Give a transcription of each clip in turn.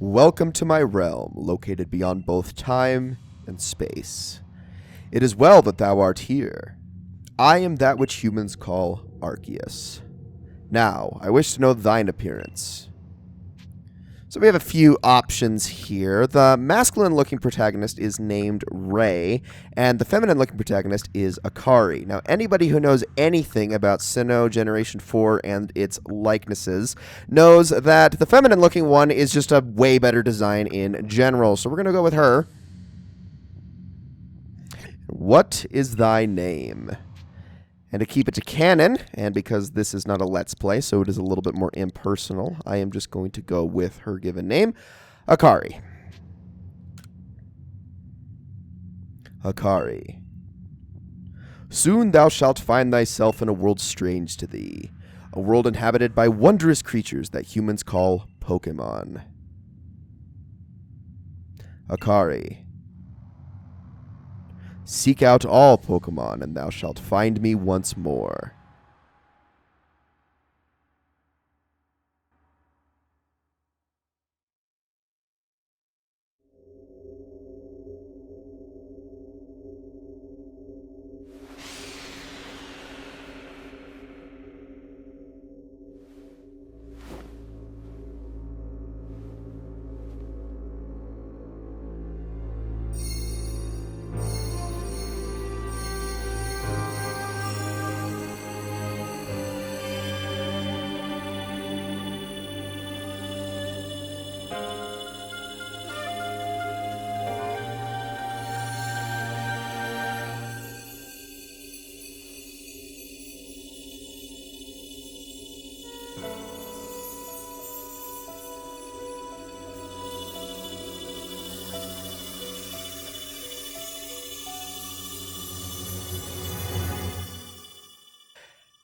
Welcome to my realm, located beyond both time and space. It is well that thou art here. I am that which humans call Arceus. Now, I wish to know thine appearance. So we have a few options here. The masculine-looking protagonist is named Ray, and the feminine-looking protagonist is Akari. Now, anybody who knows anything about Sinnoh Generation 4 and its likenesses knows that the feminine-looking one is just a way better design in general. So we're going to go with her. What is thy name? And to keep it to canon, and because this is not a Let's Play, so it is a little bit more impersonal, I am just going to go with her given name, Akari. Akari. Soon thou shalt find thyself in a world strange to thee, a world inhabited by wondrous creatures that humans call Pokémon. Akari. Seek out all Pokémon, and thou shalt find me once more.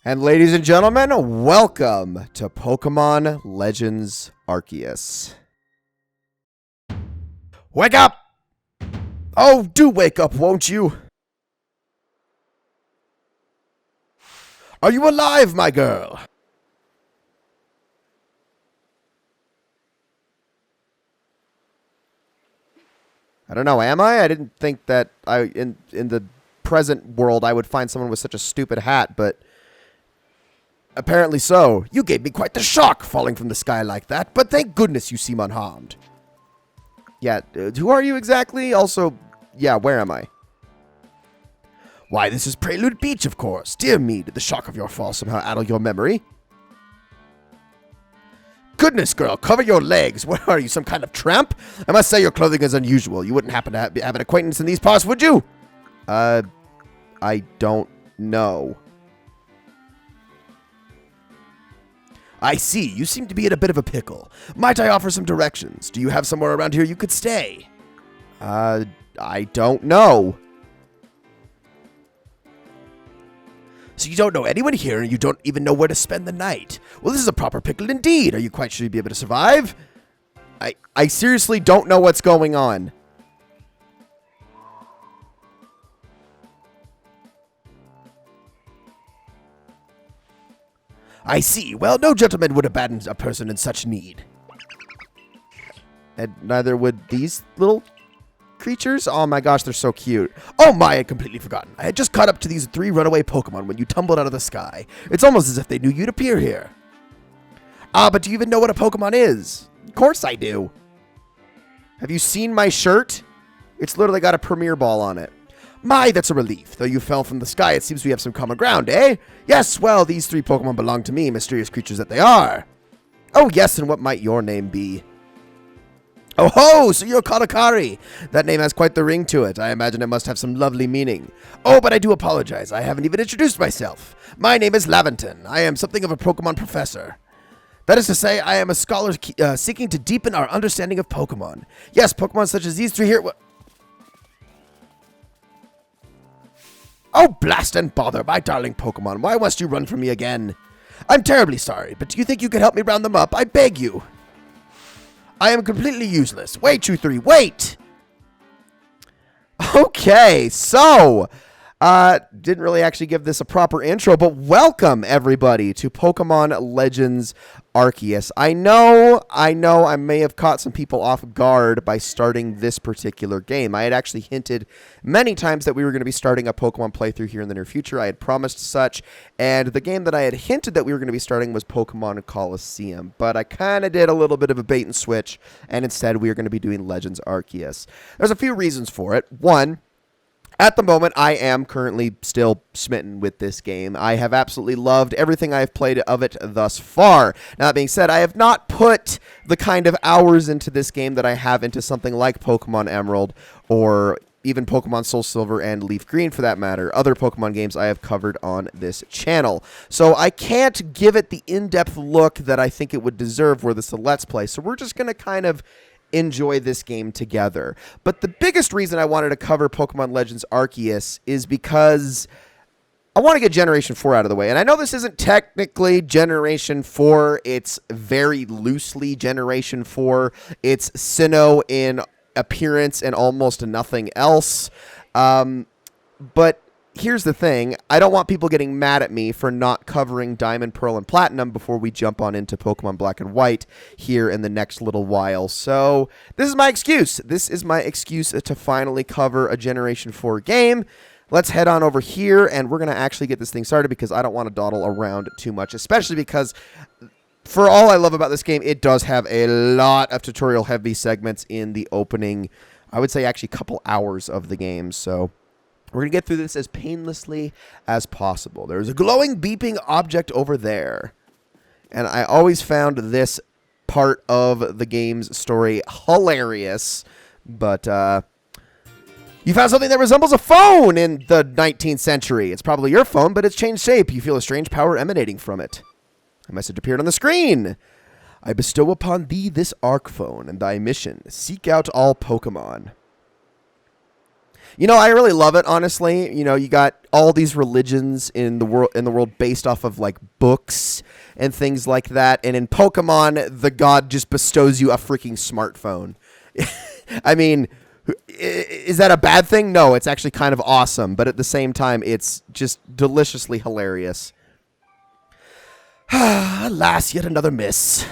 And ladies and gentlemen, welcome to Pokemon Legends Arceus. Wake up! Oh, do wake up, won't you? Are you alive, my girl? I don't know, am I? I didn't think that in the present world I would find someone with such a stupid hat, but apparently so. You gave me quite the shock falling from the sky like that, but thank goodness you seem unharmed. Yeah, who are you exactly? Also, yeah, where am I? Why, this is Prelude Beach, of course. Dear me, did the shock of your fall somehow addle your memory? Goodness, girl, cover your legs. What are you, some kind of tramp? I must say your clothing is unusual. You wouldn't happen to have an acquaintance in these parts, would you? I don't know. I see. You seem to be in a bit of a pickle. Might I offer some directions? Do you have somewhere around here you could stay? I don't know. So you don't know anyone here, and you don't even know where to spend the night. Well, this is a proper pickle indeed. Are you quite sure you'd be able to survive? I seriously don't know what's going on. I see. Well, no gentleman would abandon a person in such need. And neither would these little creatures. Oh my gosh, they're so cute. Oh my, I had completely forgotten. I had just caught up to these 3 runaway Pokemon when you tumbled out of the sky. It's almost as if they knew you'd appear here. But do you even know what a Pokemon is? Of course I do. Have you seen my shirt? It's literally got a Premier Ball on it. My, that's a relief. Though you fell from the sky, it seems we have some common ground, eh? Yes, well, these 3 Pokemon belong to me, mysterious creatures that they are. Oh, yes, and what might your name be? Oh ho, so you're called Akari. That name has quite the ring to it. I imagine it must have some lovely meaning. Oh, but I do apologize. I haven't even introduced myself. My name is Lavinton. I am something of a Pokemon professor. That is to say, I am a scholar seeking to deepen our understanding of Pokemon. Yes, Pokemon such as these 3 here... Oh, blast and bother, my darling Pokemon. Why must you run from me again? I'm terribly sorry, but do you think you could help me round them up? I beg you. I am completely useless. Wait, you 3, wait! Okay, so Didn't really actually give this a proper intro, but welcome everybody to Pokemon Legends Arceus. I know I may have caught some people off guard by starting this particular game. I had actually hinted many times that we were going to be starting a Pokemon playthrough here in the near future. I had promised such, and the game that I had hinted that we were going to be starting was Pokemon Coliseum, but I kind of did a little bit of a bait and switch, and instead we are going to be doing Legends Arceus. There's a few reasons for it. One, at the moment, I am currently still smitten with this game. I have absolutely loved everything I have played of it thus far. Now, that being said, I have not put the kind of hours into this game that I have into something like Pokemon Emerald or even Pokemon Soul Silver and Leaf Green, for that matter. Other Pokemon games I have covered on this channel. So I can't give it the in-depth look that I think it would deserve were this a Let's Play. So we're just going to kind of enjoy this game together. But the biggest reason I wanted to cover Pokemon Legends Arceus is because I want to get Generation 4 out of the way. And I know this isn't technically Generation 4. It's very loosely Generation 4. It's Sinnoh in appearance and almost nothing else. But here's the thing. I don't want people getting mad at me for not covering Diamond, Pearl, and Platinum before we jump on into Pokemon Black and White here in the next little while. So this is my excuse. This is my excuse to finally cover a Generation 4 game. Let's head on over here, and we're going to actually get this thing started because I don't want to dawdle around too much, especially because for all I love about this game, it does have a lot of tutorial-heavy segments in the opening, I would say actually a couple hours of the game. So we're going to get through this as painlessly as possible. There's a glowing, beeping object over there. And I always found this part of the game's story hilarious. But, you found something that resembles a phone in the 19th century. It's probably your phone, but it's changed shape. You feel a strange power emanating from it. A message appeared on the screen. I bestow upon thee this Arc Phone and thy mission. Seek out all Pokemon. You know, I really love it, honestly. You know, you got all these religions in the world based off of, like, books and things like that. And in Pokemon, the god just bestows you a freaking smartphone. I mean, is that a bad thing? No, it's actually kind of awesome. But at the same time, it's just deliciously hilarious. Alas, yet another miss.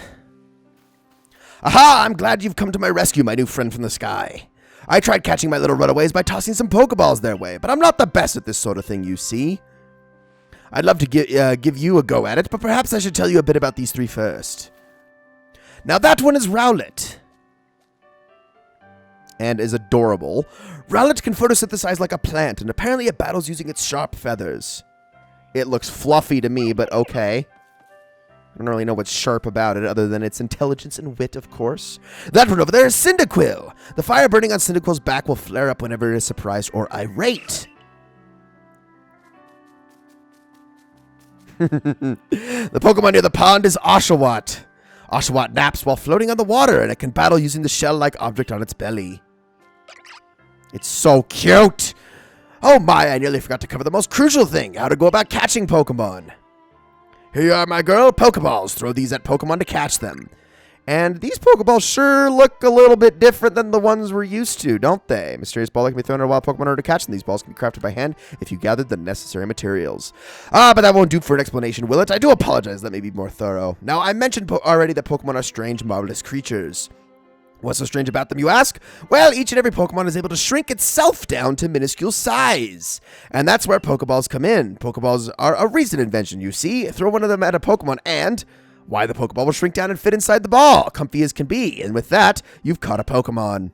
Aha! I'm glad you've come to my rescue, my new friend from the sky. I tried catching my little runaways by tossing some Pokeballs their way, but I'm not the best at this sort of thing, you see. I'd love to give you a go at it, but perhaps I should tell you a bit about these three first. Now that one is Rowlet, and is adorable. Rowlet can photosynthesize like a plant, and apparently it battles using its sharp feathers. It looks fluffy to me, but okay. I don't really know what's sharp about it other than its intelligence and wit, of course. That one over there is Cyndaquil. The fire burning on Cyndaquil's back will flare up whenever it is surprised or irate. The Pokemon near the pond is Oshawott. Oshawott naps while floating on the water, and it can battle using the shell-like object on its belly. It's so cute. Oh my, I nearly forgot to cover the most crucial thing, how to go about catching Pokemon. Here you are, my girl. Pokeballs. Throw these at Pokemon to catch them. And these Pokeballs sure look a little bit different than the ones we're used to, don't they? Mysterious ball that can be thrown at a wild Pokemon in order to catch them. These balls can be crafted by hand if you gathered the necessary materials. But that won't do for an explanation, will it? I do apologize. That may be more thorough. Now, I mentioned already that Pokemon are strange, marvelous creatures. What's so strange about them, you ask? Well, each and every Pokemon is able to shrink itself down to minuscule size. And that's where Pokeballs come in. Pokeballs are a recent invention, you see. Throw one of them at a Pokemon and why, the Pokeball will shrink down and fit inside the ball, comfy as can be. And with that, you've caught a Pokemon.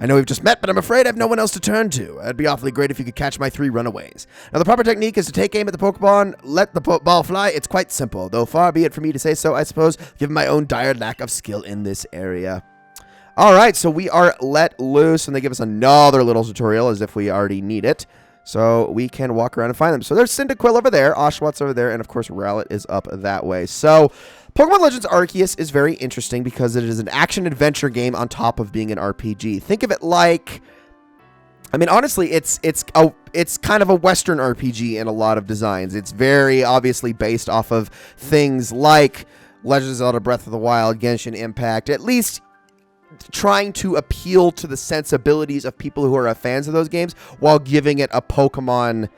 I know we've just met, but I'm afraid I have no one else to turn to. It'd be awfully great if you could catch my three runaways. Now, the proper technique is to take aim at the Pokemon, let the ball fly. It's quite simple, though far be it for me to say so, I suppose, given my own dire lack of skill in this area. All right, so we are let loose, and they give us another little tutorial as if we already need it. So we can walk around and find them. So there's Cyndaquil over there, Oshawott's over there, and of course Rowlet is up that way. So Pokemon Legends Arceus is very interesting because it is an action-adventure game on top of being an RPG. Think of it like, I mean, honestly, it's kind of a Western RPG in a lot of designs. It's very obviously based off of things like Legend of Zelda Breath of the Wild, Genshin Impact, at least trying to appeal to the sensibilities of people who are fans of those games while giving it a Pokemon,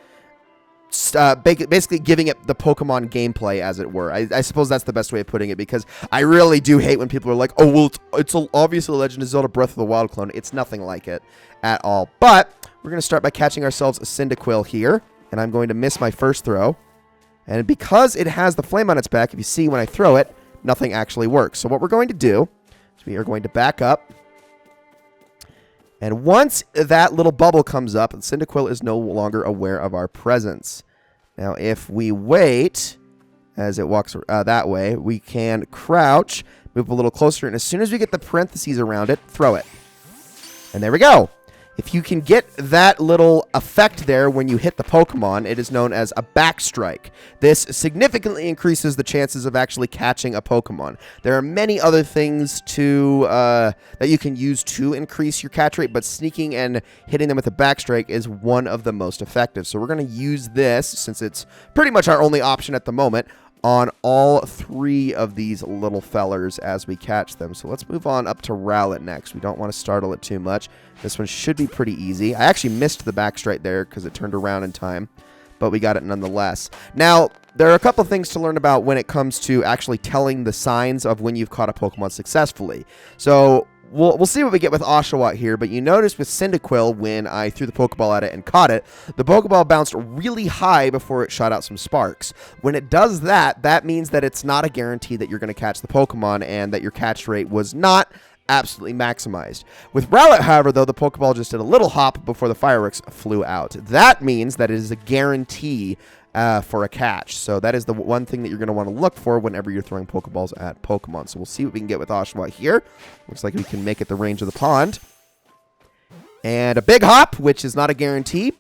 basically giving it the Pokemon gameplay, as it were. I suppose that's the best way of putting it, because I really do hate when people are like, oh, well, it's obviously a Legend of Zelda Breath of the Wild clone. It's nothing like it at all. But we're going to start by catching ourselves a Cyndaquil here, and I'm going to miss my first throw. And because it has the flame on its back, if you see when I throw it, nothing actually works. So what we're going to do is we are going to back up. And once that little bubble comes up, Cyndaquil is no longer aware of our presence. Now, if we wait as it walks that way, we can crouch, move a little closer, and as soon as we get the parentheses around it, throw it. And there we go. If you can get that little effect there when you hit the Pokemon, it is known as a backstrike. This significantly increases the chances of actually catching a Pokemon. There are many other things that you can use to increase your catch rate, but sneaking and hitting them with a backstrike is one of the most effective. So we're going to use this, since it's pretty much our only option at the moment, on all three of these little fellers as we catch them. So let's move on up to Rowlet next. We don't want to startle it too much. This one should be pretty easy. I actually missed the backstrike there because it turned around in time, but we got it nonetheless. Now, there are a couple things to learn about when it comes to actually telling the signs of when you've caught a Pokemon successfully. So we'll see what we get with Oshawott here, but you notice with Cyndaquil, when I threw the Pokeball at it and caught it, the Pokeball bounced really high before it shot out some sparks. When it does that, that means that it's not a guarantee that you're going to catch the Pokemon and that your catch rate was not absolutely maximized. With Rowlet, however, though, the Pokeball just did a little hop before the fireworks flew out. That means that it is a guarantee for a catch. So that is the one thing that you're going to want to look for whenever you're throwing Pokeballs at Pokemon. So we'll see what we can get with Oshawott here. Looks like we can make it the range of the pond. And a big hop, which is not a guarantee.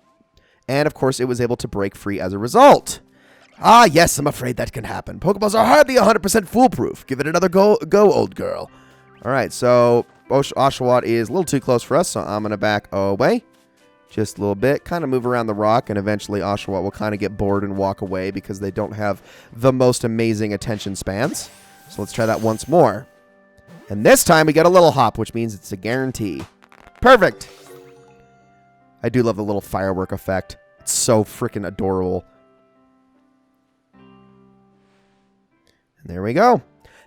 And, of course, it was able to break free as a result. Ah, yes, I'm afraid that can happen. Pokeballs are hardly 100% foolproof. Give it another go, old girl. All right, so Oshawott is a little too close for us, so I'm going to back away. Just a little bit, kind of move around the rock, and eventually Oshawott will kind of get bored and walk away because they don't have the most amazing attention spans. So let's try that once more. And this time we get a little hop, which means it's a guarantee. Perfect! I do love the little firework effect. It's so freaking adorable. And there we go.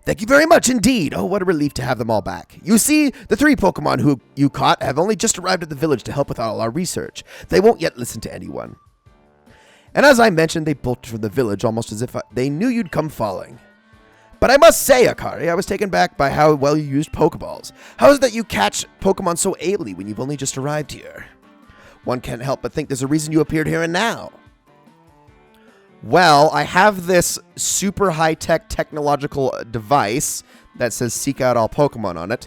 Thank you very much indeed. Oh, what a relief to have them all back. You see, the 3 Pokemon who you caught have only just arrived at the village to help with all our research. They won't yet listen to anyone. And as I mentioned, they bolted from the village almost as if they knew you'd come falling. But I must say, Akari, I was taken back by how well you used Pokeballs. How is it that you catch Pokemon so ably when you've only just arrived here? One can't help but think there's a reason you appeared here and now. Well, I have this super high-tech technological device that says seek out all Pokemon on it.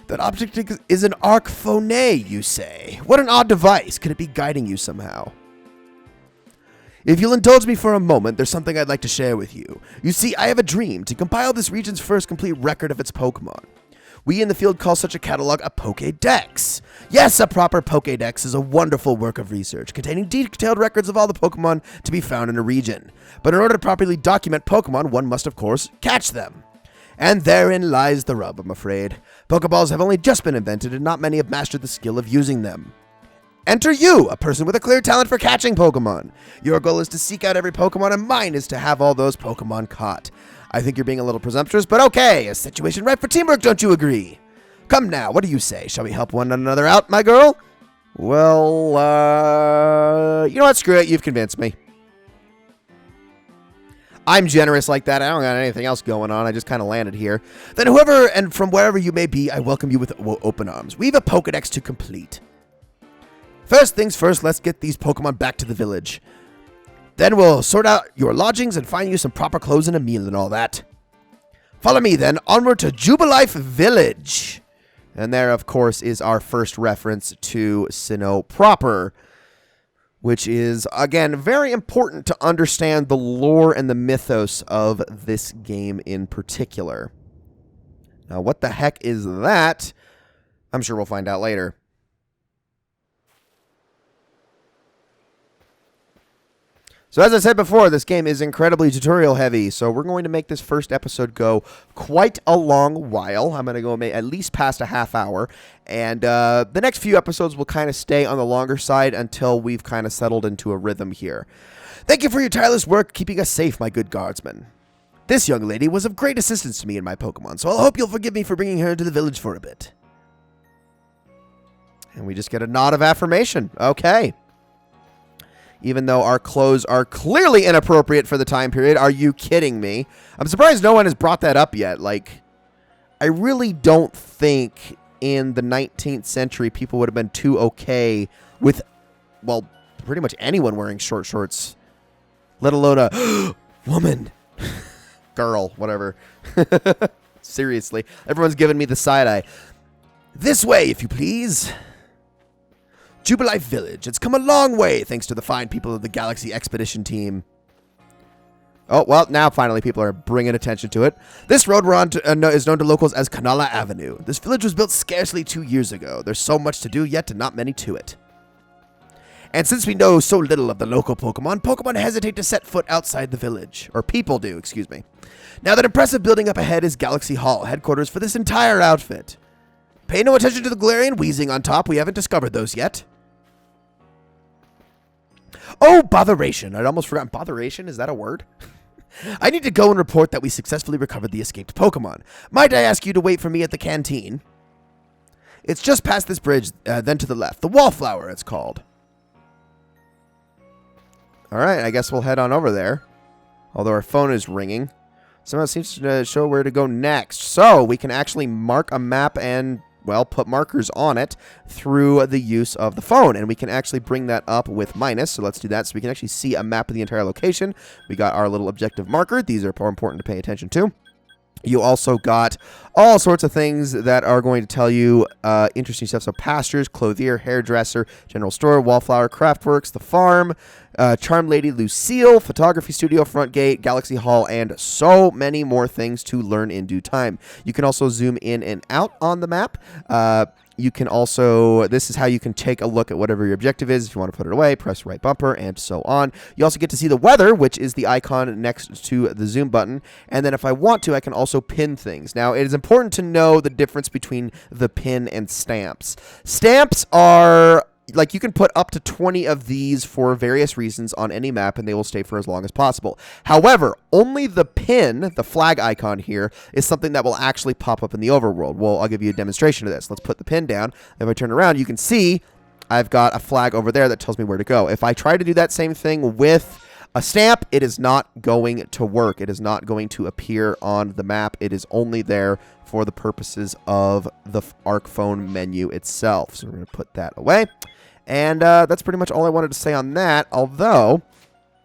That object is an Arcphone, you say. What an odd device. Could it be guiding you somehow? If you'll indulge me for a moment, there's something I'd like to share with you. You see, I have a dream to compile this region's first complete record of its Pokemon. We in the field call such a catalog a Pokédex. Yes, a proper Pokédex is a wonderful work of research, containing detailed records of all the Pokemon to be found in a region. But in order to properly document Pokemon, one must, of course, catch them. And therein lies the rub, I'm afraid. Pokeballs have only just been invented, and not many have mastered the skill of using them. Enter you, a person with a clear talent for catching Pokemon. Your goal is to seek out every Pokemon, and mine is to have all those Pokemon caught. I think you're being a little presumptuous, but okay, a situation ripe for teamwork, don't you agree? Come now, what do you say? Shall we help one another out, my girl? Well, you know what? Screw it, you've convinced me. I'm generous like that. I don't got anything else going on. I just kind of landed here. Then whoever and from wherever you may be, I welcome you with open arms. We've a Pokedex to complete. First things first, let's get these Pokemon back to the village. Then we'll sort out your lodgings and find you some proper clothes and a meal and all that. Follow me then, onward to Jubilife Village. And there, of course, is our first reference to Sinnoh proper, which is, again, very important to understand the lore and the mythos of this game in particular. Now, what the heck is that? I'm sure we'll find out later. So as I said before, this game is incredibly tutorial heavy, so we're going to make this first episode go quite a long while. I'm going to go at least past a half hour, and the next few episodes will kind of stay on the longer side until we've kind of settled into a rhythm here. Thank you for your tireless work keeping us safe, my good guardsmen. This young lady was of great assistance to me in my Pokemon, so I hope you'll forgive me for bringing her to the village for a bit. And we just get a nod of affirmation. Okay. Even though our clothes are clearly inappropriate for the time period. Are you kidding me? I'm surprised no one has brought that up yet. Like, I really don't think in the 19th century people would have been too okay with, well, pretty much anyone wearing short shorts. Let alone a woman. Girl, whatever. Seriously. Everyone's giving me the side eye. This way, if you please. Jubilife Village. It's come a long way thanks to the fine people of the Galaxy Expedition team. Oh, well, now finally people are bringing attention to it. This road we're on is known to locals as Kanala Avenue. This village was built scarcely 2 years ago. There's so much to do, yet not many to it. And since we know so little of the local Pokemon hesitate to set foot outside the village. Or people do, excuse me. Now that impressive building up ahead is Galaxy Hall, headquarters for this entire outfit. Pay no attention to the Galarian wheezing on top. We haven't discovered those yet. Oh, botheration. I'd almost forgotten. Botheration? Is that a word? I need to go and report that we successfully recovered the escaped Pokemon. Might I ask you to wait for me at the canteen? It's just past this bridge, then to the left. The Wallflower, it's called. Alright, I guess we'll head on over there. Although our phone is ringing. Somehow it seems to show where to go next. So, we can actually mark a map and, well, put markers on it through the use of the phone. And we can actually bring that up with minus. So let's do that so we can actually see a map of the entire location. We got our little objective marker. These are more important to pay attention to. You also got all sorts of things that are going to tell you interesting stuff. So pastures, clothier, hairdresser, general store, wallflower, craftworks, the farm, charm lady Lucille, photography studio, front gate, Galaxy Hall, and so many more things to learn in due time. You can also zoom in and out on the map. You can also, this is how you can take a look at whatever your objective is. If you want to put it away, press right bumper and so on. You also get to see the weather, which is the icon next to the zoom button. And then if I want to, I can also pin things. Now, it is important to know the difference between the pin and stamps. Stamps are, like, you can put up to 20 of these for various reasons on any map, and they will stay for as long as possible. However, only the pin, the flag icon here, is something that will actually pop up in the overworld. Well, I'll give you a demonstration of this. Let's put the pin down. If I turn around, you can see I've got a flag over there that tells me where to go. If I try to do that same thing with a stamp, it is not going to work. It is not going to appear on the map. It is only there for the purposes of the Arc phone menu itself. So we're going to put that away. And that's pretty much all I wanted to say on that, although,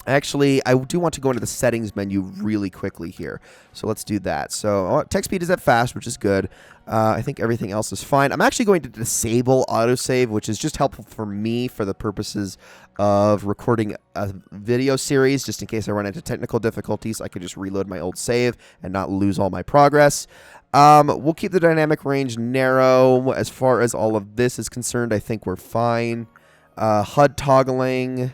actually, I do want to go into the settings menu really quickly here. So let's do that. So text speed is at fast, which is good. I think everything else is fine. I'm actually going to disable autosave, which is just helpful for me for the purposes of recording a video series, just in case I run into technical difficulties. I could just reload my old save and not lose all my progress. We'll keep the dynamic range narrow. As far as all of this is concerned, I think we're fine. HUD toggling.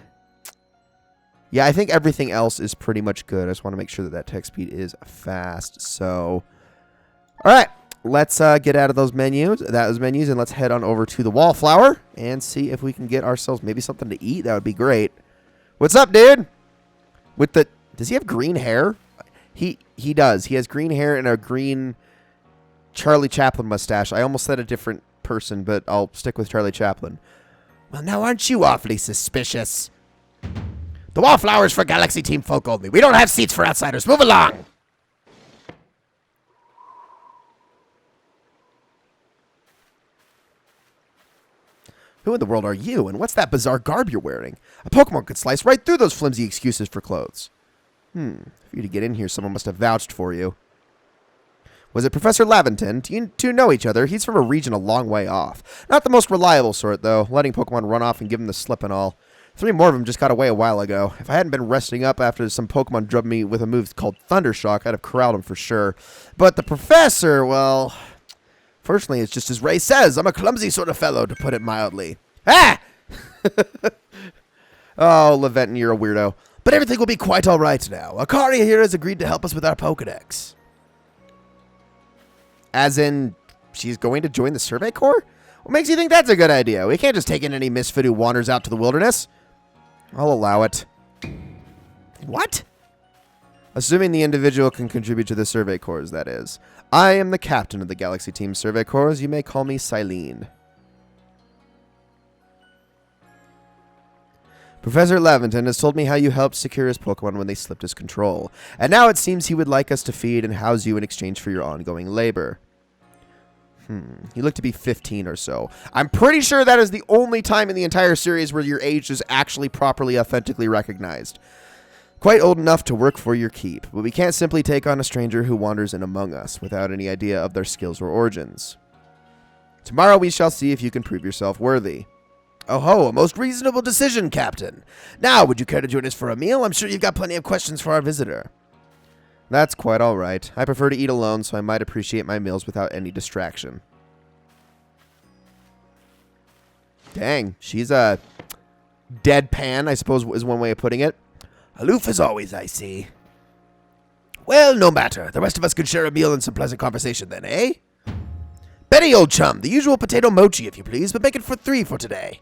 Yeah, I think everything else is pretty much good. I just want to make sure that that text speed is fast. So, all right, let's get out of those menus, and let's head on over to the Wallflower and see if we can get ourselves maybe something to eat. That would be great. What's up, dude? Does he have green hair? He does. He has green hair and a green Charlie Chaplin mustache. I almost said a different person, but I'll stick with Charlie Chaplin. Well, now aren't you awfully suspicious? The Wallflower's for Galaxy Team folk only. We don't have seats for outsiders. Move along. Who in the world are you, and what's that bizarre garb you're wearing? A Pokemon could slice right through those flimsy excuses for clothes. For you to get in here, someone must have vouched for you. Was it Professor Lavinton? Do you two know each other? He's from a region a long way off. Not the most reliable sort, though, letting Pokemon run off and give him the slip and all. 3 more of them just got away a while ago. If I hadn't been resting up after some Pokemon drubbed me with a move called Thundershock, I'd have corralled him for sure. But the Professor, well, fortunately, it's just as Ray says. I'm a clumsy sort of fellow, to put it mildly. Ah! Oh, Lavinton, you're a weirdo. But everything will be quite alright now. Akari here has agreed to help us with our Pokedex. As in, she's going to join the Survey Corps? What makes you think that's a good idea? We can't just take in any misfit who wanders out to the wilderness. I'll allow it. What? Assuming the individual can contribute to the Survey Corps, that is. I am the captain of the Galaxy Team Survey Corps. You may call me Silene. Professor Lavinton has told me how you helped secure his Pokemon when they slipped his control. And now it seems he would like us to feed and house you in exchange for your ongoing labor. You look to be 15 or so. I'm pretty sure that is the only time in the entire series where your age is actually properly, authentically recognized. Quite old enough to work for your keep, but we can't simply take on a stranger who wanders in among us without any idea of their skills or origins. Tomorrow we shall see if you can prove yourself worthy. Oh ho, a most reasonable decision, Captain. Now, would you care to join us for a meal? I'm sure you've got plenty of questions for our visitor. That's quite all right. I prefer to eat alone, so I might appreciate my meals without any distraction. Dang, she's a deadpan, I suppose is one way of putting it. Aloof as always, I see. Well, no matter. The rest of us could share a meal and some pleasant conversation then, eh? Benny, old chum, the usual potato mochi, if you please, but make it for 3 for today.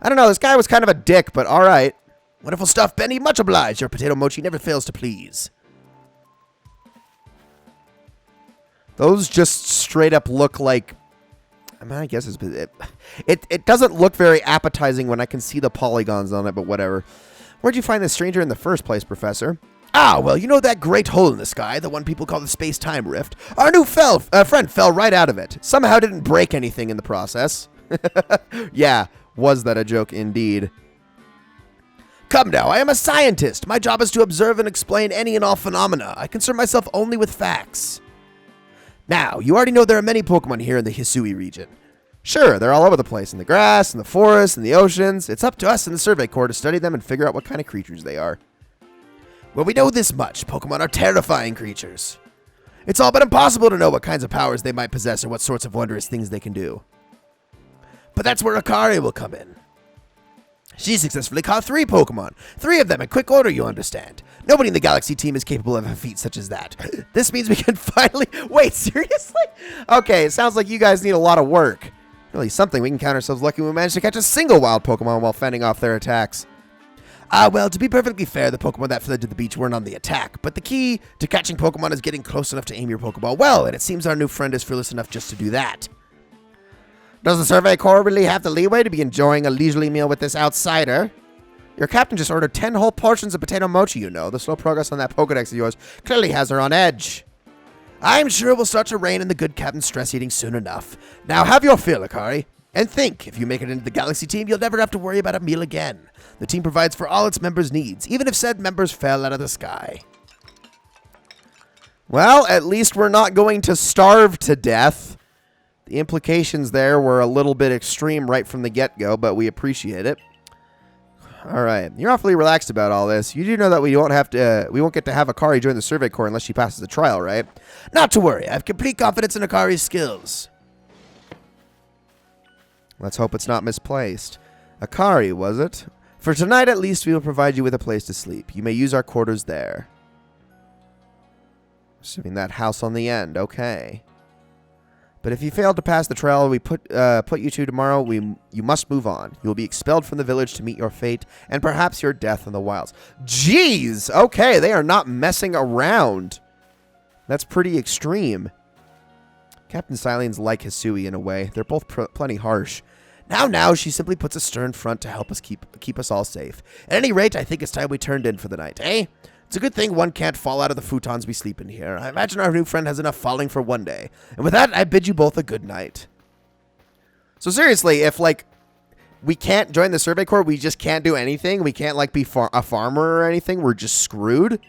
I don't know, this guy was kind of a dick, but all right. Wonderful stuff, Benny. Much obliged. Your potato mochi never fails to please. Those just straight up look like... I mean, I guess it doesn't look very appetizing when I can see the polygons on it, but whatever. Where'd you find this stranger in the first place, Professor? Ah, well, you know that great hole in the sky, the one people call the space-time rift? Our new friend fell right out of it. Somehow didn't break anything in the process. Yeah, was that a joke indeed. Come now, I am a scientist. My job is to observe and explain any and all phenomena. I concern myself only with facts. Now, you already know there are many Pokemon here in the Hisui region. Sure, they're all over the place, in the grass, in the forests, in the oceans. It's up to us in the Survey Corps to study them and figure out what kind of creatures they are. Well, we know this much. Pokemon are terrifying creatures. It's all but impossible to know what kinds of powers they might possess or what sorts of wondrous things they can do. But that's where Akari will come in. She successfully caught 3 Pokemon. 3 of them in quick order, you understand. Nobody in the Galaxy team is capable of a feat such as that. This means we can finally... Wait, seriously? Okay, it sounds like you guys need a lot of work. Really something. We can count ourselves lucky we managed to catch a single wild Pokemon while fending off their attacks. Well, to be perfectly fair, the Pokemon that fled to the beach weren't on the attack, but the key to catching Pokemon is getting close enough to aim your Pokeball well, and it seems our new friend is fearless enough just to do that. Does the Survey Corps really have the leeway to be enjoying a leisurely meal with this outsider? Your captain just ordered 10 whole portions of potato mochi, you know. The slow progress on that Pokedex of yours clearly has her on edge. I'm sure it will start to rain in the good captain's stress eating soon enough. Now have your fill, Akari. And think, if you make it into the Galaxy team, you'll never have to worry about a meal again. The team provides for all its members' needs, even if said members fell out of the sky. Well, at least we're not going to starve to death. The implications there were a little bit extreme right from the get-go, but we appreciate it. All right, you're awfully relaxed about all this. You do know that we won't get to have Akari join the Survey Corps unless she passes the trial, right? Not to worry. I have complete confidence in Akari's skills. Let's hope it's not misplaced. Akari, was it? For tonight, at least, we will provide you with a place to sleep. You may use our quarters there. Assuming that house on the end, okay. But if you fail to pass the trial we put you to tomorrow, you must move on. You will be expelled from the village to meet your fate, and perhaps your death in the wilds. Jeez! Okay, they are not messing around. That's pretty extreme. Captain Silene's like Hisui in a way. They're both plenty harsh. Now, she simply puts a stern front to help us keep us all safe. At any rate, I think it's time we turned in for the night, eh? It's a good thing one can't fall out of the futons we sleep in here. I imagine our new friend has enough falling for one day. And with that, I bid you both a good night. So seriously, if, like, we can't join the Survey Corps, we just can't do anything, we can't, like, be a farmer or anything, we're just screwed?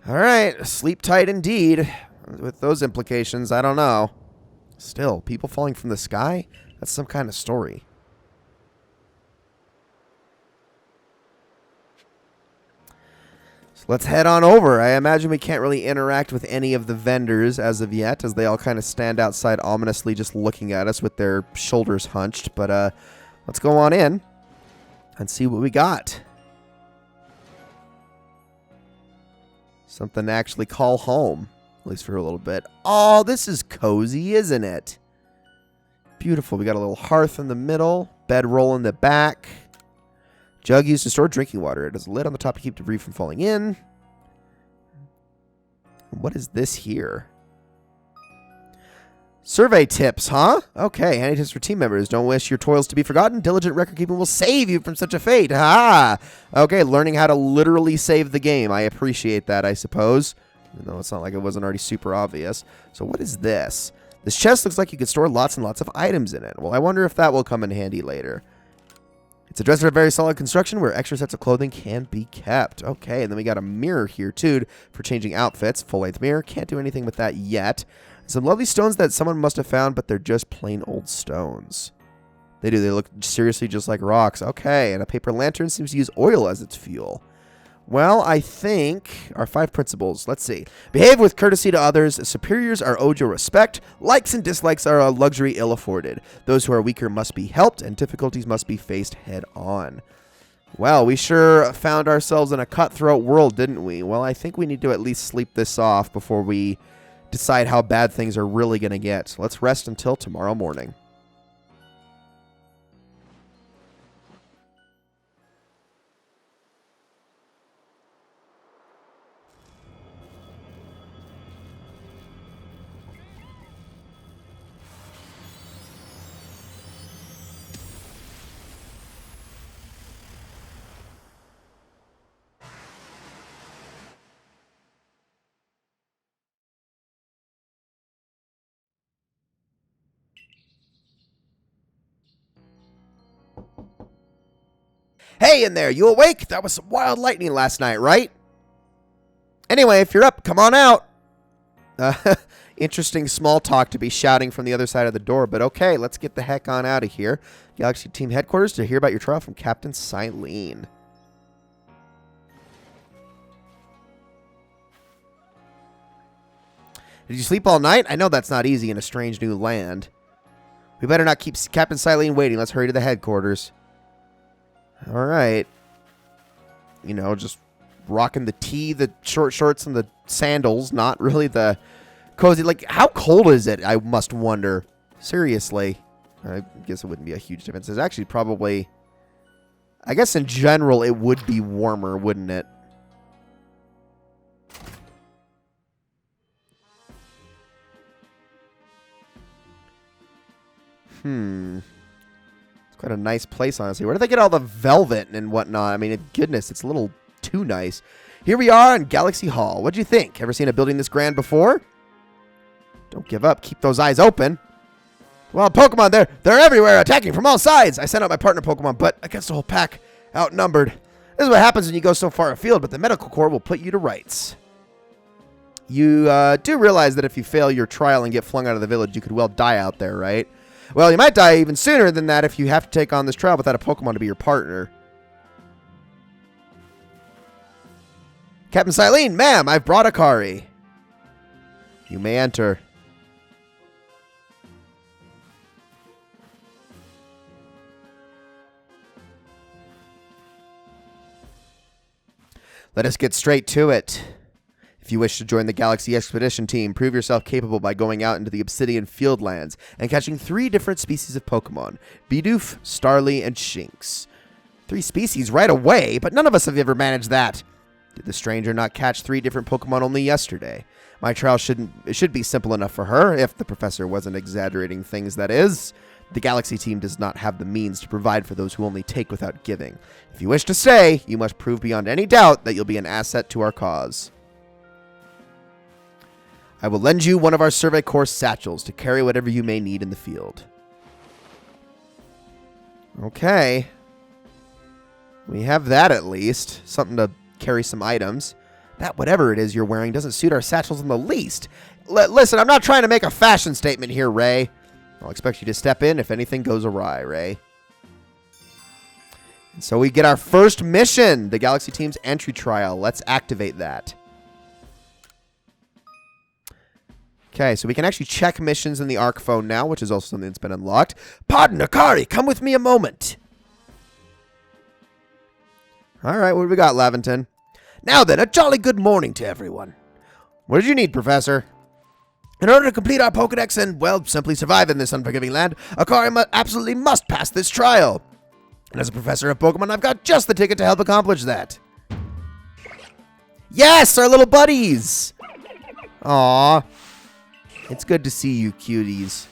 Alright, sleep tight indeed. With those implications, I don't know. Still, people falling from the sky? That's some kind of story. Let's head on over. I imagine we can't really interact with any of the vendors as of yet, as they all kind of stand outside ominously just looking at us with their shoulders hunched. But let's go on in. and see what we got. Something to actually call home, at least for a little bit. Oh, this is cozy, isn't it? Beautiful. We got a little hearth in the middle, bedroll in the back. Jug used to store drinking water. It has a lid on the top to keep debris from falling in. What is this here? Survey tips, huh? Okay, handy tips for team members. Don't wish your toils to be forgotten. Diligent record keeping will save you from such a fate. Ha! Okay, learning how to literally save the game. I appreciate that, I suppose. Even though it's not like it wasn't already super obvious. So what is this? This chest looks like you could store lots and lots of items in it. Well, I wonder if that will come in handy later. It's a dresser of very solid construction where extra sets of clothing can be kept. Okay, and then we got a mirror here, too, for changing outfits. Full-length mirror. Can't do anything with that yet. Some lovely stones that someone must have found, but they're just plain old stones. They do. They look seriously just like rocks. Okay, and a paper lantern seems to use oil as its fuel. Well, I think our 5 principles. Let's see. Behave with courtesy to others. Superiors are owed your respect. Likes and dislikes are a luxury ill afforded. Those who are weaker must be helped, and difficulties must be faced head on. Well, we sure found ourselves in a cutthroat world, didn't we? Well, I think we need to at least sleep this off before we decide how bad things are really going to get. So let's rest until tomorrow morning. Hey in there, you awake? That was some wild lightning last night, right? Anyway, if you're up, come on out. Interesting small talk to be shouting from the other side of the door, but okay, let's get the heck on out of here. Galaxy Team Headquarters to hear about your trial from Captain Silene. Did you sleep all night? I know that's not easy in a strange new land. We better not keep Captain Silene waiting. Let's hurry to the headquarters. All right. You know, just rocking the tee, the short shorts, and the sandals. Not really the cozy. Like, how cold is it? I must wonder. Seriously. I guess it wouldn't be a huge difference. It's actually probably... I guess in general it would be warmer, wouldn't it? Quite a nice place, honestly. Where did they get all the velvet and whatnot? I mean, goodness, it's a little too nice. Here we are in Galaxy Hall. What'd you think? Ever seen a building this grand before? Don't give up. Keep those eyes open. Well, Pokemon, they're everywhere, attacking from all sides. I sent out my partner Pokemon, but against the whole pack, outnumbered. This is what happens when you go so far afield, but the Medical Corps will put you to rights. You do realize that if you fail your trial and get flung out of the village, you could well die out there, right? Well, you might die even sooner than that if you have to take on this trial without a Pokemon to be your partner. Captain Silene, ma'am, I've brought Akari. You may enter. Let us get straight to it. If you wish to join the Galaxy Expedition Team, prove yourself capable by going out into the Obsidian Fieldlands and catching 3 different species of Pokemon. Bidoof, Starly, and Shinx. 3 species right away, but none of us have ever managed that. Did the stranger not catch 3 different Pokemon only yesterday? My trial should be simple enough for her, if the professor wasn't exaggerating things, that is. The Galaxy Team does not have the means to provide for those who only take without giving. If you wish to stay, you must prove beyond any doubt that you'll be an asset to our cause. I will lend you one of our Survey Corps satchels to carry whatever you may need in the field. Okay. We have that at least. Something to carry some items. That whatever it is you're wearing doesn't suit our satchels in the least. Listen, I'm not trying to make a fashion statement here, Ray. I'll expect you to step in if anything goes awry, Ray. And so we get our first mission, the Galaxy Team's entry trial. Let's activate that. Okay, so we can actually check missions in the Arc phone now, which is also something that's been unlocked. Pardon, Akari, come with me a moment. Alright, what do we got, Lavinton? Now then, a jolly good morning to everyone. What did you need, Professor? In order to complete our Pokedex and, well, simply survive in this unforgiving land, Akari absolutely must pass this trial. And as a professor of Pokemon, I've got just the ticket to help accomplish that. Yes, our little buddies! Aww. It's good to see you, cuties.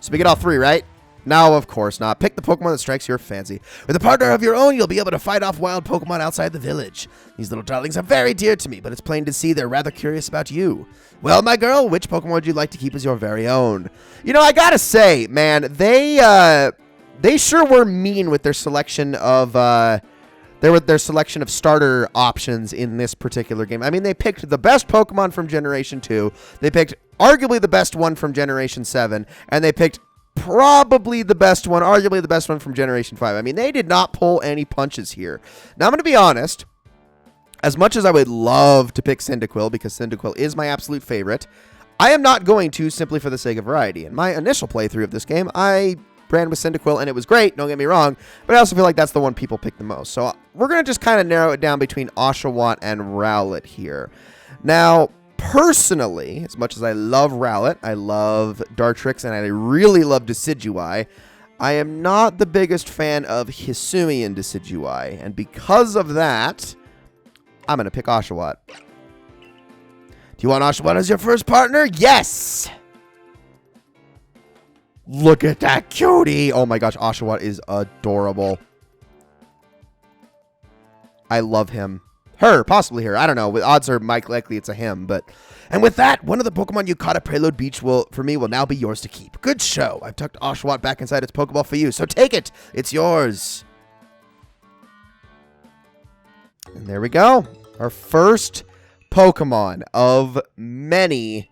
So we get all 3, right? No, of course not. Pick the Pokemon that strikes your fancy. With a partner of your own, you'll be able to fight off wild Pokemon outside the village. These little darlings are very dear to me, but it's plain to see they're rather curious about you. Well, my girl, which Pokemon would you like to keep as your very own? You know, I gotta say, man, they sure were mean with their selection of their selection of starter options in this particular game. I mean, they picked the best Pokemon from Generation 2. They picked arguably the best one from Generation 7, and they picked probably the best one, arguably the best one from Generation 5. I mean, they did not pull any punches here. Now, I'm going to be honest. As much as I would love to pick Cyndaquil, because Cyndaquil is my absolute favorite, I am not going to simply for the sake of variety. In my initial playthrough of this game, I ran with Cyndaquil, and it was great, don't get me wrong, but I also feel like that's the one people pick the most. So we're going to just kind of narrow it down between Oshawott and Rowlet here. Now, personally, as much as I love Rowlet, I love Dartrix, and I really love Decidueye, I am not the biggest fan of Hisuian Decidueye, and because of that, I'm going to pick Oshawott. Do you want Oshawott as your first partner? Yes! Look at that cutie! Oh my gosh, Oshawott is adorable. I love him. Her, possibly her. I don't know. With odds are likely it's a him, but... And with that, one of the Pokemon you caught at Prelude Beach will now be yours to keep. Good show. I've tucked Oshawott back inside its Pokeball for you, so take it. It's yours. And there we go. Our first Pokemon of many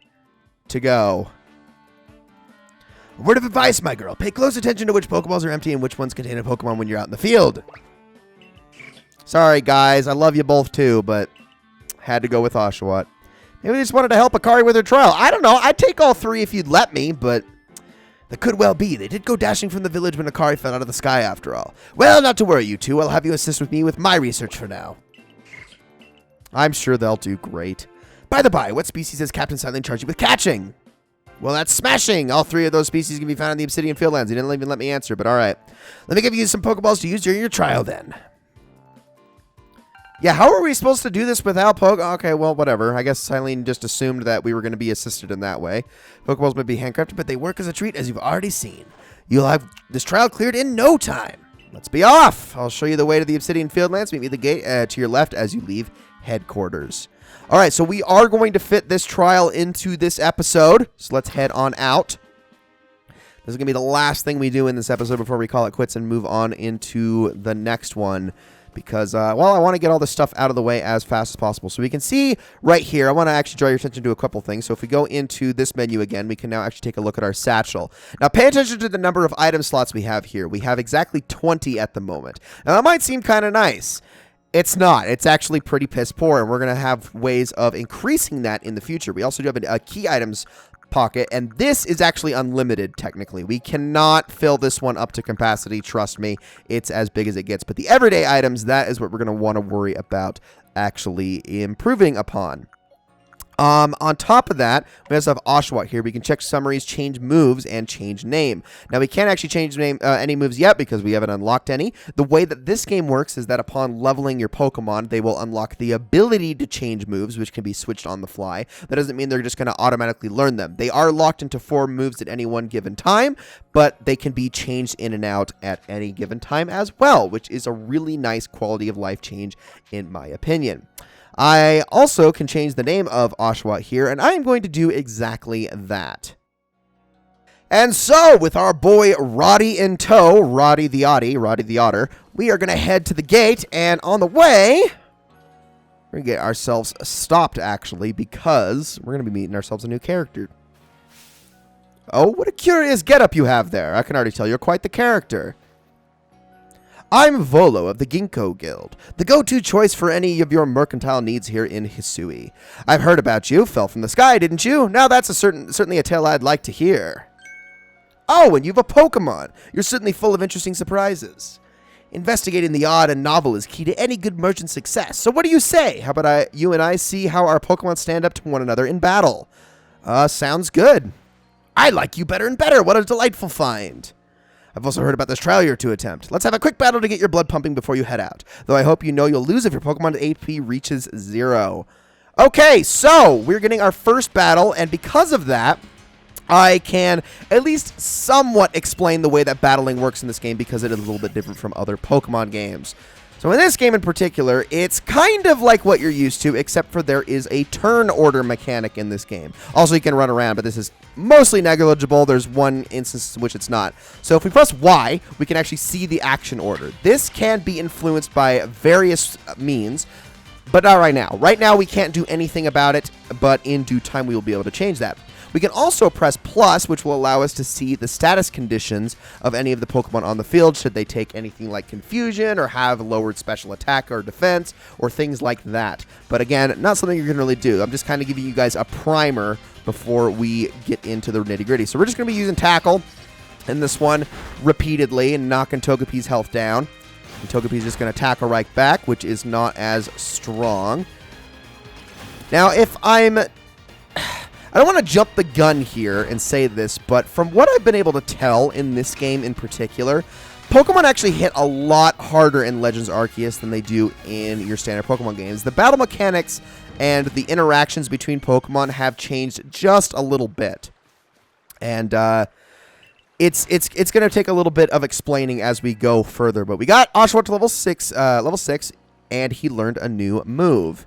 to go. A word of advice, my girl. Pay close attention to which Pokeballs are empty and which ones contain a Pokemon when you're out in the field. Sorry, guys. I love you both, too, but had to go with Oshawott. Maybe they just wanted to help Akari with her trial. I don't know. I'd take all 3 if you'd let me, but that could well be. They did go dashing from the village when Akari fell out of the sky, after all. Well, not to worry, you two. I'll have you assist with me with my research for now. I'm sure they'll do great. By the by, what species has Captain Silent charged you with catching? Well, that's smashing. All 3 of those species can be found in the Obsidian Fieldlands. He didn't even let me answer, but all right. Let me give you some Pokeballs to use during your trial, then. Yeah, how are we supposed to do this without Okay, well, whatever. I guess Silene just assumed that we were going to be assisted in that way. Pokeballs might be handcrafted, but they work as a treat, as you've already seen. You'll have this trial cleared in no time. Let's be off. I'll show you the way to the Obsidian Fieldlands. Meet me at the gate to your left as you leave headquarters. All right, so we are going to fit this trial into this episode. So let's head on out. This is going to be the last thing we do in this episode before we call it quits and move on into the next one. Because, well, I want to get all this stuff out of the way as fast as possible. So we can see right here, I want to actually draw your attention to a couple things. So if we go into this menu again, we can now actually take a look at our satchel. Now, pay attention to the number of item slots we have here. We have exactly 20 at the moment. Now, that might seem kind of nice. It's not. It's actually pretty piss poor, and we're going to have ways of increasing that in the future. We also do have a key items pocket, and this is actually unlimited, technically. We cannot fill this one up to capacity, trust me. It's as big as it gets. But the everyday items, that is what we're going to want to worry about actually improving upon. On top of that, we also have Oshawott here. We can check summaries, change moves, and change name. Now, we can't actually change name any moves yet because we haven't unlocked any. The way that this game works is that upon leveling your Pokemon, they will unlock the ability to change moves, which can be switched on the fly. That doesn't mean they're just going to automatically learn them. They are locked into 4 moves at any one given time, but they can be changed in and out at any given time as well, which is a really nice quality of life change, in my opinion. I also can change the name of Oshawott here, and I am going to do exactly that. And so, with our boy Roddy in tow, Roddy the Otter, we are going to head to the gate, and on the way, we're going to get ourselves stopped, actually, because we're going to be meeting ourselves a new character. Oh, what a curious getup you have there. I can already tell you're quite the character. I'm Volo of the Ginkgo Guild, the go-to choice for any of your mercantile needs here in Hisui. I've heard about you. Fell from the sky, didn't you? Now that's certainly a tale I'd like to hear. Oh, and you have a Pokemon. You're certainly full of interesting surprises. Investigating the odd and novel is key to any good merchant's success. So what do you say? How about you and I see how our Pokemon stand up to one another in battle? Sounds good. I like you better and better. What a delightful find. I've also heard about this trial you're to attempt. Let's have a quick battle to get your blood pumping before you head out. Though I hope you know you'll lose if your Pokemon's HP reaches 0. Okay, so we're getting our first battle, and because of that, I can at least somewhat explain the way that battling works in this game because it is a little bit different from other Pokemon games. So in this game in particular, it's kind of like what you're used to, except for there is a turn order mechanic in this game. Also, you can run around, but this is mostly negligible. There's one instance in which it's not. So if we press Y, we can actually see the action order. This can be influenced by various means, but not right now. Right now, we can't do anything about it, but in due time, we will be able to change that. We can also press plus, which will allow us to see the status conditions of any of the Pokemon on the field, should they take anything like Confusion or have lowered special attack or defense or things like that. But again, not something you can really do. I'm just kind of giving you guys a primer before we get into the nitty-gritty. So we're just going to be using Tackle in this one repeatedly and knocking Togepi's health down. And Togepi's just going to tackle right back, which is not as strong. Now, if I don't want to jump the gun here and say this, but from what I've been able to tell in this game in particular, Pokemon actually hit a lot harder in Legends Arceus than they do in your standard Pokemon games. The battle mechanics and the interactions between Pokemon have changed just a little bit. And it's going to take a little bit of explaining as we go further. But we got Oshawott to level 6, and he learned a new move.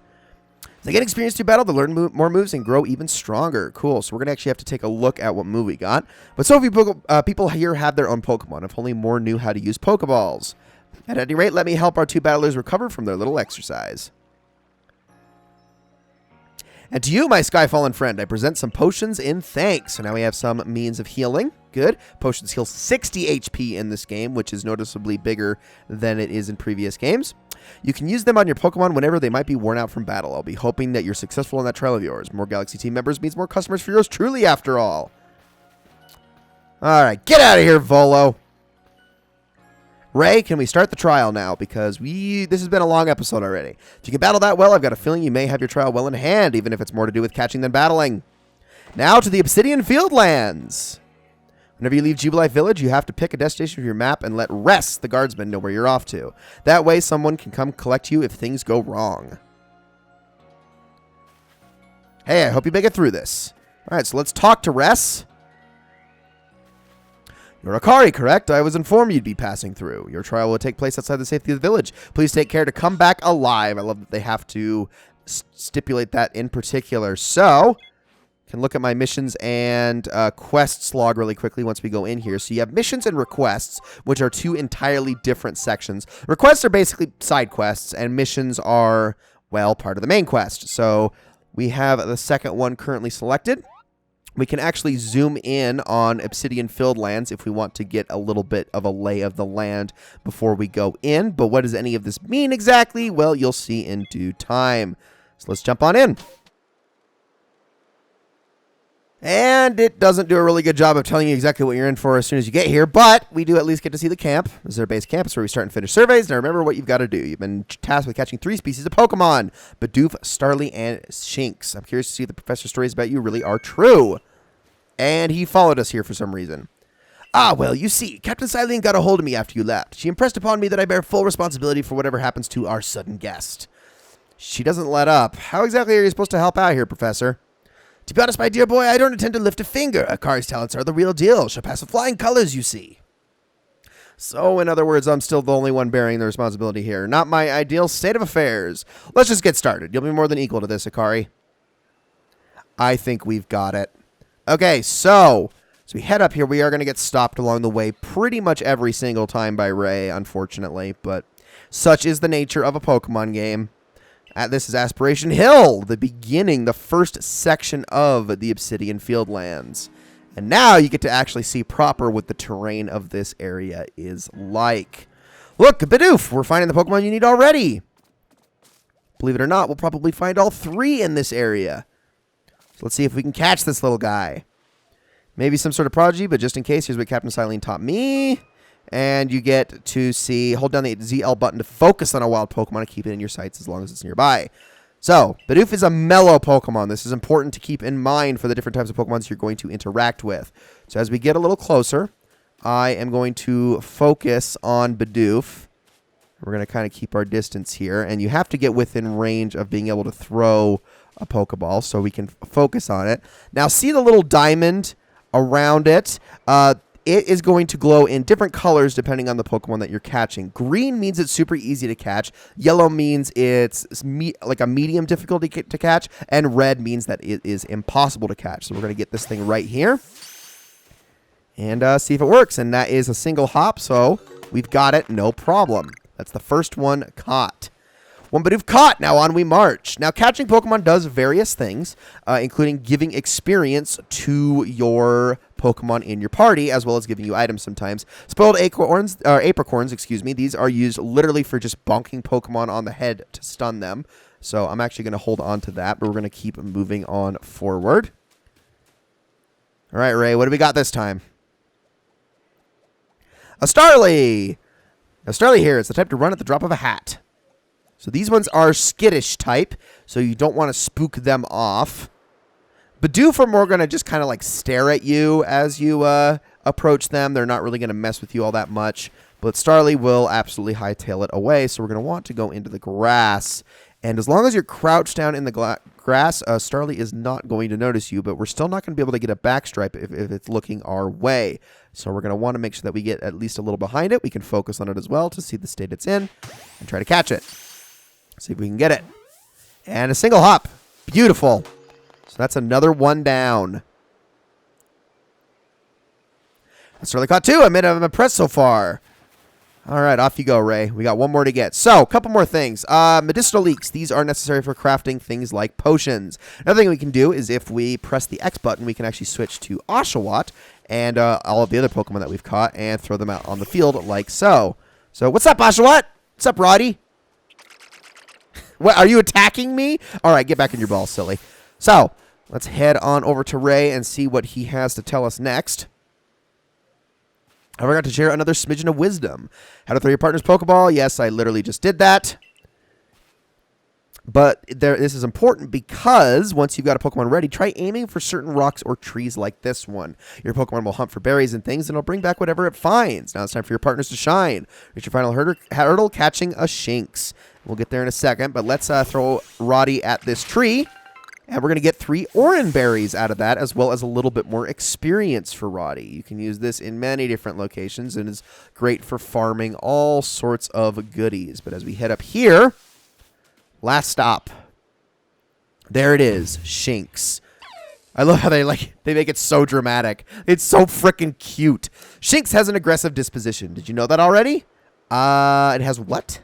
They get experience through battle to learn more moves and grow even stronger. Cool. So we're going to actually have to take a look at what move we got. But so few people here have their own Pokemon. If only more knew how to use Pokeballs. At any rate, let me help our two battlers recover from their little exercise. And to you, my Skyfallen friend, I present some potions in thanks. So now we have some means of healing. Good. Potions heal 60 HP in this game, which is noticeably bigger than it is in previous games. You can use them on your Pokemon whenever they might be worn out from battle. I'll be hoping that you're successful in that trial of yours. More Galaxy team members means more customers for yours truly, after all. Alright, get out of here, Volo. Ray, can we start the trial now? Because this has been a long episode already. If you can battle that well, I've got a feeling you may have your trial well in hand, even if it's more to do with catching than battling. Now to the Obsidian Fieldlands. Whenever you leave Jubilife Village, you have to pick a destination for your map and let Rest, the guardsman, know where you're off to. That way, someone can come collect you if things go wrong. Hey, I hope you make it through this. Alright, so let's talk to Rest. You're Akari, correct? I was informed you'd be passing through. Your trial will take place outside the safety of the village. Please take care to come back alive. I love that they have to stipulate that in particular. So, can look at my missions and quests log really quickly once we go in here. So you have missions and requests, which are two entirely different sections. Requests are basically side quests, and missions are, well, part of the main quest. So we have the second one currently selected. We can actually zoom in on Obsidian Fieldlands if we want to get a little bit of a lay of the land before we go in. But what does any of this mean exactly? Well, you'll see in due time. So let's jump on in. And it doesn't do a really good job of telling you exactly what you're in for as soon as you get here, but we do at least get to see the camp. This is our base camp. It's where we start and finish surveys. Now remember what you've got to do. You've been tasked with catching 3 species of Pokemon: Bidoof, Starly, and Shinx. I'm curious to see if the professor's stories about you really are true. And he followed us here for some reason. Ah, well, you see, Captain Silene got a hold of me after you left. She impressed upon me that I bear full responsibility for whatever happens to our sudden guest. She doesn't let up. How exactly are you supposed to help out here, Professor? To be honest, my dear boy, I don't intend to lift a finger. Akari's talents are the real deal. She'll pass with flying colors, you see. So, in other words, I'm still the only one bearing the responsibility here. Not my ideal state of affairs. Let's just get started. You'll be more than equal to this, Akari. I think we've got it. Okay, so we head up here. We are going to get stopped along the way pretty much every single time by Ray, unfortunately. But such is the nature of a Pokemon game. This is Aspiration Hill, the beginning, the first section of the Obsidian Fieldlands. And now you get to actually see proper what the terrain of this area is like. Look, Bidoof, we're finding the Pokemon you need already. Believe it or not, we'll probably find all 3 in this area. So let's see if we can catch this little guy. Maybe some sort of prodigy, but just in case, here's what Captain Silene taught me. And you get to see, hold down the ZL button to focus on a wild Pokemon and keep it in your sights as long as it's nearby. So, Bidoof is a mellow Pokemon. This is important to keep in mind for the different types of Pokemon you're going to interact with. So as we get a little closer, I am going to focus on Bidoof. We're going to kind of keep our distance here. And you have to get within range of being able to throw a Pokeball so we can focus on it. Now, see the little diamond around it? It is going to glow in different colors depending on the Pokemon that you're catching. Green means it's super easy to catch. Yellow means it's like a medium difficulty to catch. And red means that it is impossible to catch. So we're going to get this thing right here. And see if it works. And that is a single hop, so we've got it, no problem. That's the first one caught. One Bidoof caught. Now on we march. Now catching Pokemon does various things, including giving experience to your Pokemon in your party, as well as giving you items sometimes. Spoiled acorns, or apricorns, excuse me. These are used literally for just bonking Pokemon on the head to stun them. So I'm actually going to hold on to that, but we're going to keep moving on forward. All right, Ray, what do we got this time? A Starly! A Starly here. It's the type to run at the drop of a hat. So these ones are skittish type, so you don't want to spook them off. Bidoof are more going to just kind of like stare at you as you approach them. They're not really going to mess with you all that much. But Starly will absolutely hightail it away, so we're going to want to go into the grass. And as long as you're crouched down in the grass, Starly is not going to notice you, but we're still not going to be able to get a backstripe if it's looking our way. So we're going to want to make sure that we get at least a little behind it. We can focus on it as well to see the state it's in and try to catch it. See if we can get it. And a single hop. Beautiful. So that's another one down. Starly caught two. I'm impressed so far. All right, off you go, Ray. We got one more to get. So, a couple more things. Medicinal leeks. These are necessary for crafting things like potions. Another thing we can do is if we press the X button, we can actually switch to Oshawott and all of the other Pokemon that we've caught and throw them out on the field like so. So, what's up, Oshawott? What's up, Roddy? What, are you attacking me? All right, get back in your ball, silly. So, let's head on over to Ray and see what he has to tell us next. I forgot to share another smidgen of wisdom. How to throw your partner's Pokeball. Yes, I literally just did that. But this is important because once you've got a Pokemon ready, try aiming for certain rocks or trees like this one. Your Pokemon will hunt for berries and things, and it'll bring back whatever it finds. Now it's time for your partners to shine. Reach your final hurdle catching a Shinx. We'll get there in a second, but let's throw Roddy at this tree. And we're going to get 3 Oran berries out of that, as well as a little bit more experience for Roddy. You can use this in many different locations, and is great for farming all sorts of goodies. But as we head up here, last stop. There it is, Shinx. I love how they make it so dramatic. It's so freaking cute. Shinx has an aggressive disposition. Did you know that already? It has what?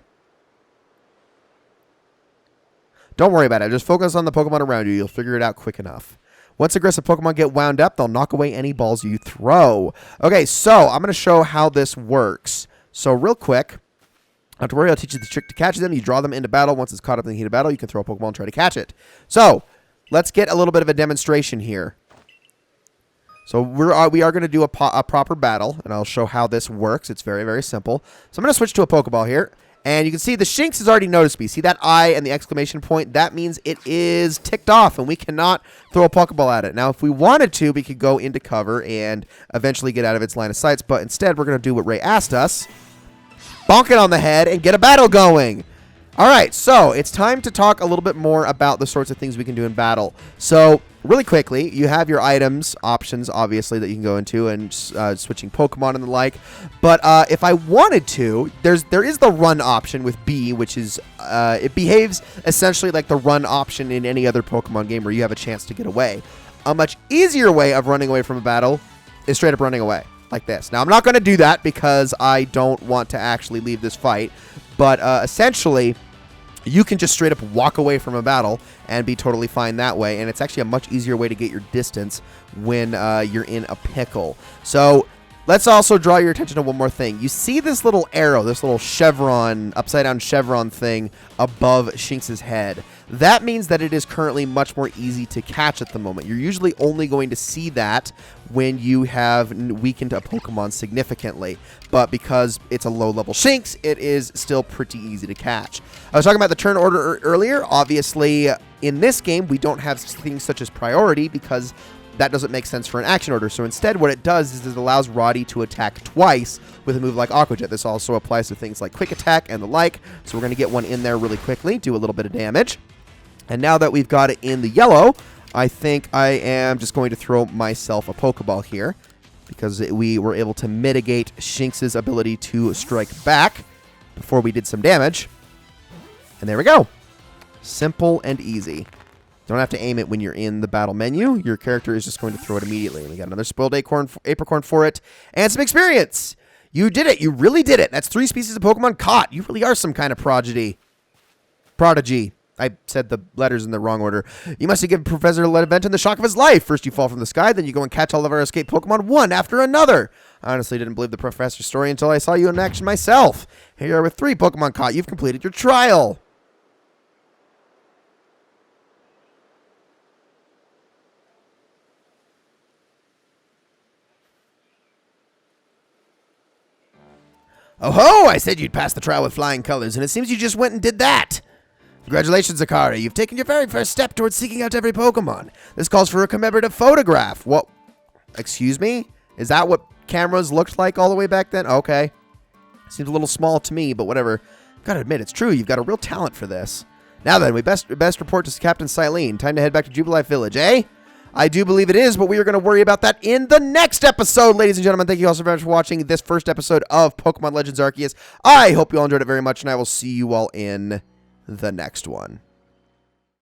Don't worry about it. Just focus on the Pokemon around you. You'll figure it out quick enough. Once aggressive Pokemon get wound up, they'll knock away any balls you throw. Okay, so I'm going to show how this works. So real quick, not to worry, I'll teach you the trick to catch them. You draw them into battle. Once it's caught up in the heat of battle, you can throw a Pokeball and try to catch it. So let's get a little bit of a demonstration here. So we are going to do a proper battle, and I'll show how this works. It's very, very simple. So I'm going to switch to a Pokeball here. And you can see the Shinx has already noticed me. See that eye and the exclamation point? That means it is ticked off, and we cannot throw a Pokeball at it. Now, if we wanted to, we could go into cover and eventually get out of its line of sight. But instead, we're going to do what Ray asked us. Bonk it on the head and get a battle going. All right, so it's time to talk a little bit more about the sorts of things we can do in battle. So really quickly, you have your items options, obviously, that you can go into and switching Pokemon and the like. But if I wanted to, there is the run option with B, which is it behaves essentially like the run option in any other Pokemon game where you have a chance to get away. A much easier way of running away from a battle is straight up running away like this. Now, I'm not going to do that because I don't want to actually leave this fight. But essentially, you can just straight up walk away from a battle and be totally fine that way. And it's actually a much easier way to get your distance when you're in a pickle. So Let's also draw your attention to one more thing. You see this little arrow, this little chevron, upside down chevron thing above Shinx's head. That means that it is currently much more easy to catch at the moment. You're usually only going to see that when you have weakened a Pokemon significantly. But because it's a low-level Shinx, it is still pretty easy to catch. I was talking about the turn order earlier. Obviously, in this game, we don't have things such as priority because that doesn't make sense for an action order. So instead, what it does is it allows Roddy to attack twice with a move like Aqua Jet. This also applies to things like Quick Attack and the like. So we're going to get one in there really quickly, do a little bit of damage. And now that we've got it in the yellow, I think I am just going to throw myself a Pokeball here because we were able to mitigate Shinx's ability to strike back before we did some damage. And there we go. Simple and easy. Don't have to aim it when you're in the battle menu. Your character is just going to throw it immediately. We got another spoiled apricorn for it and some experience. You did it. You really did it. That's 3 species of Pokemon caught. You really are some kind of prodigy. I said the letters in the wrong order. You must have given Professor Lavinton the shock of his life. First you fall from the sky, then you go and catch all of our escaped Pokemon one after another. I honestly didn't believe the professor's story until I saw you in action myself. Here you are with 3 Pokemon caught. You've completed your trial. Oh ho! I said you'd pass the trial with flying colors, and it seems you just went and did that. Congratulations, Zakari. You've taken your very first step towards seeking out every Pokemon. This calls for a commemorative photograph. What? Excuse me? Is that what cameras looked like all the way back then? Okay. Seems a little small to me, but whatever. Gotta admit, it's true. You've got a real talent for this. Now then, we best report to Captain Silene. Time to head back to Jubilife Village, eh? I do believe it is, but we are going to worry about that in the next episode. Ladies and gentlemen, thank you all so very much for watching this first episode of Pokemon Legends Arceus. I hope you all enjoyed it very much, and I will see you all in the next one.